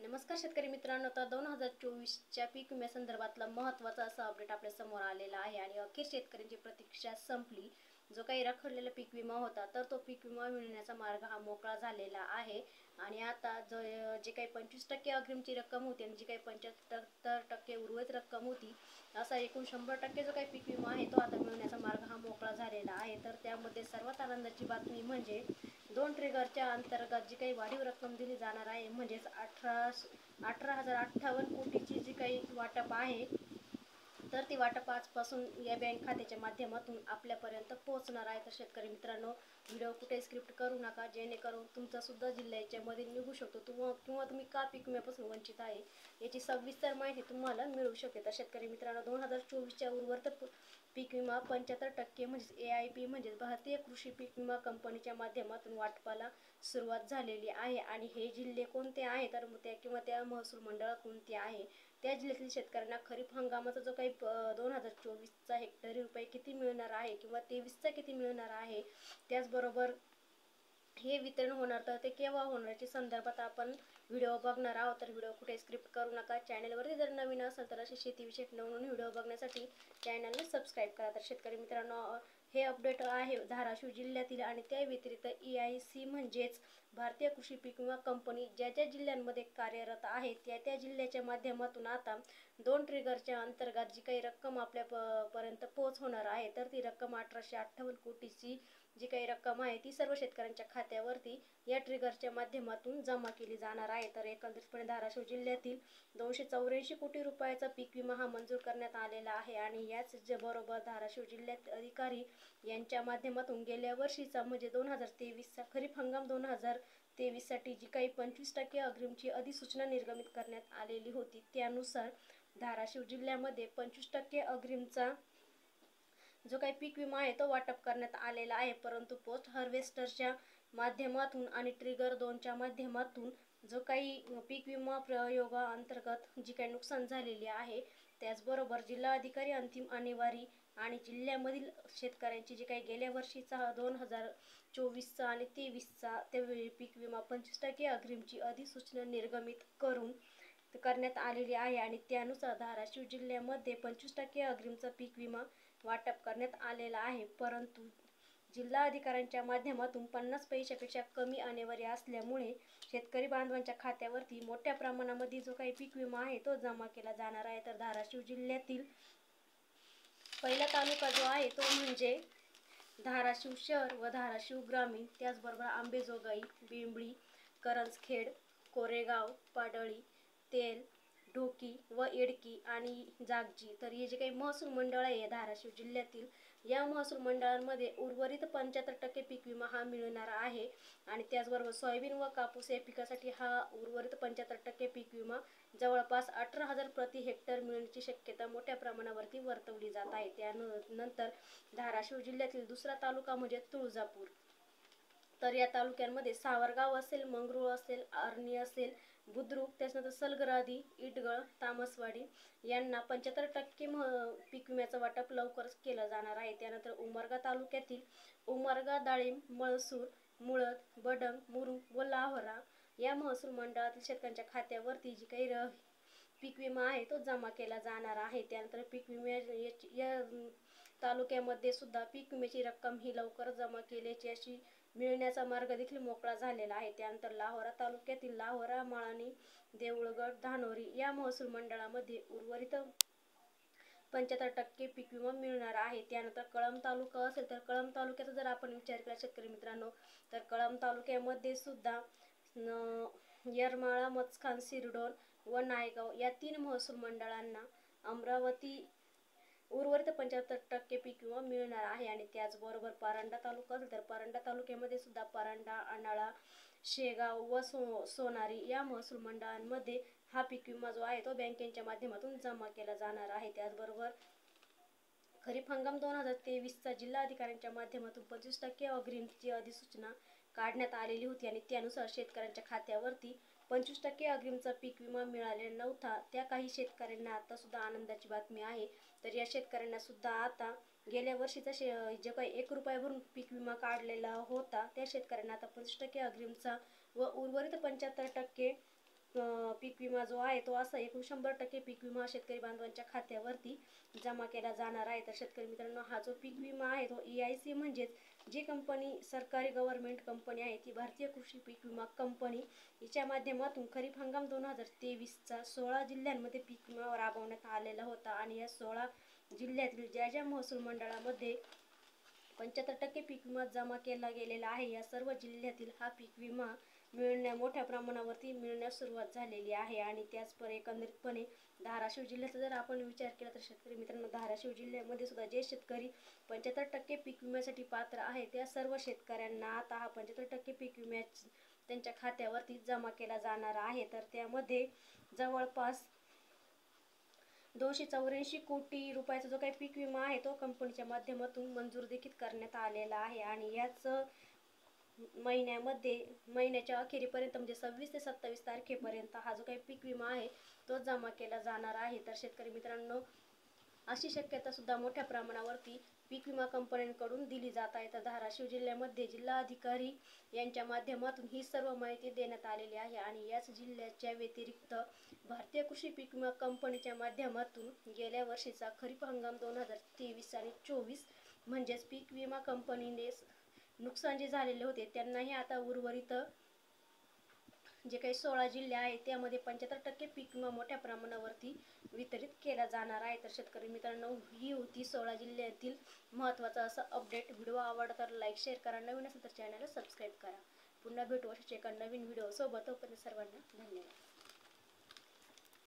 नमस्कार शेतकरी मित्रांनो, तर 2024च्या पीक विम्यासंदर्भातला महत्त्वाचा असा अपडेट आपल्या समोर आलेला आहे आणि अखेर शेतकऱ्यांची प्रतीक्षा संपली। जो काही रखडलेला पीक विमा होता तर तो पीक विमा मिळण्याचा मार्ग हा मोकळा झालेला आहे आणि आता जे काही 25% अग्रिमची रक्कम होती आणि जी काही 75% उर्वरित रक्कम होती, असा एकूण 100% जो काही पीक विमा आहे तो आता मिळण्याचा मार्ग हा मोकळा झालेला आहे। तर त्यामध्ये सर्वात आनंदाची बातमी म्हणजे 2 ट्रिगरच्या अंतर्गत जी काही वाढीव रक्कम दिली जाणार आहे, म्हणजेच 18,058 कोटीची जी काही वाटप आहे तर ती वाटप आजपासून या बँक खात्याच्या माध्यमातून आपल्यापर्यंत पोहोचणार आहे। तर शेतकरी मित्रांनो, व्हिडिओ कुठे स्क्रिप्ट करू नका, जेणेकरून तुमचा सुद्धा जिल्हा याच्यामध्ये निघू शकतो किंवा तुम्ही का पीक विम्यापासून वंचित आहे याची सविस्तर माहिती तुम्हाला मिळू शकते। तर शेतकरी मित्रांनो, 2024च्या उर्वरित पीक विमा 75% म्हणजे AIP म्हणजे भारतीय कृषी पीक विमा कंपनीच्या माध्यमातून वाटपाला सुरुवात झालेली आहे। आणि हे जिल्हे कोणते आहे तर त्या महसूल मंडळ कोणती आहे, त्या जिल्ह्यातील शेतकऱ्यांना खरीप हंगामाचा जो काही 2024चा हेक्टरी रुपये किती मिळणार आहे किंवा 23चा किती मिळणार आहे, त्याचबरोबर हे वितरण होणार तर ते केव्हा होणार याच्या संदर्भात आपण व्हिडिओ बघणार आहोत। तर व्हिडिओ कुठे स्क्रिप्ट करू नका, चॅनलवरती जर नवीन असेल तर असे शेतीविषयक नवनवीन व्हिडिओ बघण्यासाठी चॅनलला सबस्क्राईब करा। तर शेतकरी मित्रांनो, हे अपडेट आहे धाराशिव जिल्ह्यातील आणि त्या व्यतिरिक्त EIC म्हणजेच भारतीय कृषी पीक विमा कंपनी ज्या ज्या जिल्ह्यांमध्ये कार्यरत आहे त्या जिल्ह्याच्या माध्यमातून आता 2 ट्रिगरच्या अंतर्गत जी काही रक्कम आपल्या पर्यंत पोहोच होणार आहे तर ती रक्कम 1858 कोटीची जी काही रक्कम आहे ती सर्व शेतकऱ्यांच्या खात्यावरती या ट्रिगरच्या माध्यमातून जमा केली जाणार आहे। तर एकंदरीतपणे धाराशिव जिल्ह्यातील 284 कोटी रुपयाचा पीक विमा हा मंजूर करण्यात आलेला आहे आणि याच बरोबर धाराशिव जिल्ह्यात अधिकारी यांच्या माध्यमातून गेल्या वर्षीचा म्हणजे 2023चा खरीप हंगाम 2023 साठी जी काही 25% अग्रिमची अधिसूचना निर्गमित करण्यात आलेली होती, त्यानुसार धाराशिव जिल्ह्यामध्ये 25% अग्रिमचा जो काही पीक विमा आहे तो वाटप करण्यात आलेला आहे। परंतु पोस्ट हार्वेस्टरच्या माध्यमातून आणि ट्रिगर 2च्या माध्यमातून जो काही पीक विमा प्रयोगाअंतर्गत जी काही नुकसान झालेली आहे, त्याचबरोबर जिल्हा अधिकारी अंतिम आणेवारी आणि जिल्ह्यामधील शेतकऱ्यांची जी काही गेल्या वर्षीचा 2024चा आणि 23चा ते पीक विमा 25% अग्रिमची अधिसूचना निर्गमित करण्यात आलेली आहे आणि त्यानुसार धाराशिव जिल्ह्यामध्ये 25% अग्रिमचा पीक विमा वाटप करण्यात आलेला आहे। परंतु जिल्हा अधिकाऱ्यांच्या माध्यमातून 50 पैशापेक्षा कमी आणेवारी असल्यामुळे शेतकरी बांधवांच्या खात्यावरती मोठ्या प्रमाणामध्ये जो काही पीक विमा आहे तो जमा केला जाणार आहे। तर धाराशिव जिल्ह्यातील पहिला तालुका जो आहे तो म्हणजे धाराशिव शहर व धाराशिव ग्रामीण, त्याचबरोबर आंबेजोगाई, बिंबळी, करंजखेड, कोरेगाव, पाडळी, तेल, ढोकी व येडकी आणि जागजी, तर हे जे काही महसूल मंडळ आहे धाराशिव जिल्ह्यातील या महसूल मंडळांमध्ये उर्वरित 75% पीक विमा हा मिळणार आहे। आणि त्याचबरोबर सोयाबीन व कापूस या पिकासाठी हा उर्वरित 75% पीक विमा जवळपास 18,000 प्रति हेक्टर मिळण्याची शक्यता मोठ्या प्रमाणावरती वर्तवली जात आहे। त्यानंतर धाराशिव जिल्ह्यातील दुसरा तालुका म्हणजे तुळजापूर, तर या तालुक्यांमध्ये सावरगाव असेल, मंगरूळ असेल, आर्णी असेल, बुद्रुक, त्याच्यानंतर सलगरादी, इटगळ, तामसवाडी यांना 75% पीक विम्याचं वाटप लवकरच केलं जाणार आहे। त्यानंतर उमरगा तालुक्यातील उमरगा, दाळिंब, मळसूर, मुळद, बडंग, मुरुम व लाहोरा या महसूल मंडळातील शेतकऱ्यांच्या खात्यावरती जी काही पीक विमा आहे तो जमा केला जाणार आहे। त्यानंतर पीक विम्या या तालुक्यामध्ये सुद्धा पीक विम्याची रक्कम ही लवकर जमा केल्याची अशी मिळण्याचा मार्ग देखील मोकळा झालेला आहे। त्यानंतर लाहोरा तालुक्यातील लाहोरा, माळानी, देऊळगड, धानोरी या महसूल मंडळामध्ये उर्वरित 75% पीक विमा मिळणार आहे। त्यानंतर कळंब तालुका असेल तर कळंब तालुक्याचा जर आपण विचार केला शेतकरी मित्रांनो, तर कळंब तालुक्यामध्ये सुद्धा येरमाळा, मचखान, सिरडोन व नायगाव या 3 महसूल मंडळांना अमरावती उर्वरित 75% पीक विमा मिळणार आहे। आणि त्याचबरोबर परांडा तालुका असेल तर परांडा तालुक्यामध्ये सुद्धा परांडा, अनाळा, शेगाव व सोनारी या महसूल मंडळांमध्ये हा पीक विमा जो आहे तो बँकेच्या माध्यमातून जमा केला जाणार आहे। त्याचबरोबर खरीप हंगाम 2023चा जिल्हा अधिकाऱ्यांच्या माध्यमातून 25% अग्रिमची अधिसूचना काढण्यात आलेली होती आणि त्यानुसार शेतकऱ्यांच्या खात्यावरती 25% अग्रिमचा पीक विमा मिळालेला नव्हता, त्या काही शेतकऱ्यांना आता सुद्धा आनंदाची बातमी आहे। तर या शेतकऱ्यांना सुद्धा आता गेल्या वर्षीचा जे काही 1 रुपया भरून पीक विमा काढलेला होता त्या शेतकऱ्यांना आता 25% अग्रिमचा व उर्वरित 75% पीक पीक विमा जो आहे तो असा एकूण 100% पीक विमा शेतकरी बांधवांच्या खात्यावरती जमा केला जाणार आहे। तर शेतकरी मित्रांनो, हा जो पीक विमा आहे तो EIC म्हणजेच जी कंपनी सरकारी गव्हर्नमेंट कंपनी आहे ती भारतीय कृषी पीक विमा कंपनी हिच्या माध्यमातून खरीप हंगाम 2023चा 16 जिल्ह्यांमध्ये पीक विमा राबवण्यात आलेला होता। आणि या 16 जिल्ह्यातील ज्या महसूल मंडळामध्ये 75% पीक विमा जमा केला गेलेला आहे, या सर्व जिल्ह्यातील हा पीक विमा मोठ्या प्रमाणावरती मिळण्यास सुरुवात झालेली आहे। आणि त्याचप्रमाणे एकंदरीतपणे धाराशिव जिल्ह्याचा जर आपण विचार केला तर शेतकरी मित्रांनो, धाराशिव जिल्ह्यामध्ये सुद्धा जे शेतकरी 75% पीक विम्यासाठी पात्र आहे त्या सर्व शेतकऱ्यांना आता हा 75% पीक विमा त्यांच्या खात्यावरती जमा केला जाणार आहे। तर त्यामध्ये जवळपास 284 कोटी रुपयाचा जो काही पीक विमा आहे तो कंपनीच्या माध्यमातून मंजूर देखील करण्यात आलेला आहे। आणि याच महिन्याच्या अखेरीपर्यंत म्हणजे 26 ते 27 तारखेपर्यंत हा जो काही पीक विमा आहे तो जमा केला जाणार आहे। तर शेतकरी मित्रांनो, अशी शक्यता सुद्धा मोठ्या प्रमाणावरती पीक विमा कंपन्यांकडून दिली जात आहे। तर धाराशिव जिल्ह्यामध्ये जिल्हाधिकारी यांच्या माध्यमातून ही सर्व माहिती देण्यात आलेली आहे। आणि याच जिल्ह्याच्या व्यतिरिक्त भारतीय कृषी पीक विमा कंपनीच्या माध्यमातून गेल्या वर्षीचा खरीप हंगाम 2023 आणि 24 म्हणजेच पीक विमा कंपनीने नुकसान जे झालेले होते त्यांनाही आता उर्वरित जे काही 16 जिल्हे आहेत त्यामध्ये 75% पीक विमा मोठ्या प्रमाणावरती वितरित केला जाणार आहे। तर शेतकरी मित्रांनो, ही होती 16 जिल्ह्यातील महत्त्वाचा असा अपडेट। व्हिडिओ आवडला तर लाईक शेअर करा, नवीन असेल तर चॅनलला सबस्क्राईब करा। पुन्हा भेटू अशाच एका नवीन व्हिडिओ सोबत। तोपर्यंत सर्वांना धन्यवाद।